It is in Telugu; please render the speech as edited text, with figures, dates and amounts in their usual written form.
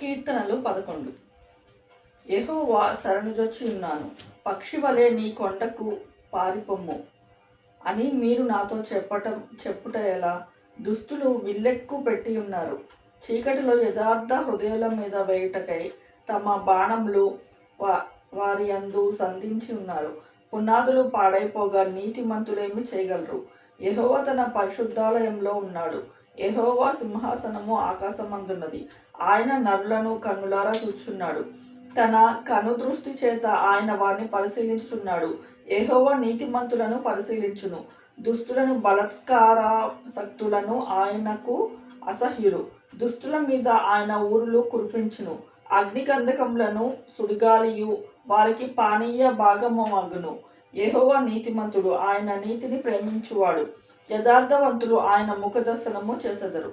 కీర్తనలు 11. యెహోవా శరణుజొచ్చి ఉన్నాను, పక్షి వలె నీ కొండకు పారిపొమ్ము అని మీరు నాతో చెప్పుట ఎలా? దుష్టులు విల్లెక్కు పెట్టి ఉన్నారు, చీకటిలో యథార్థ హృదయుల మీద వేయుటకై తమ బాణములు వారి యందు సంధించి ఉన్నారు. పునాదులు పాడైపోగా నీతిమంతులేమి చేయగలరు? యెహోవా తన పరిశుద్ధాలయంలో ఉన్నాడు. యెహోవా సింహాసనము ఆకాశమందున్నది. ఆయన నరులను కన్నులారా చూచున్నాడు. తన కనుదృష్టి చేత ఆయన వారిని పరిశీలించుచున్నాడు. యెహోవా నీతిమంతులను పరిశీలించును, దుష్టులను బలాత్కారాసక్తులను ఆయనకు అసహ్యులు. దుష్టుల మీద ఆయన ఊరులు కురిపించును, అగ్నిగంధకములను సుడిగాలియు వారికి పానీయ భాగమగును. యెహోవా నీతిమంతుడు, ఆయన నీతిని ప్రేమించువాడు. యథార్థవంతులు ఆయన ముఖదర్శనము చేసెదరు.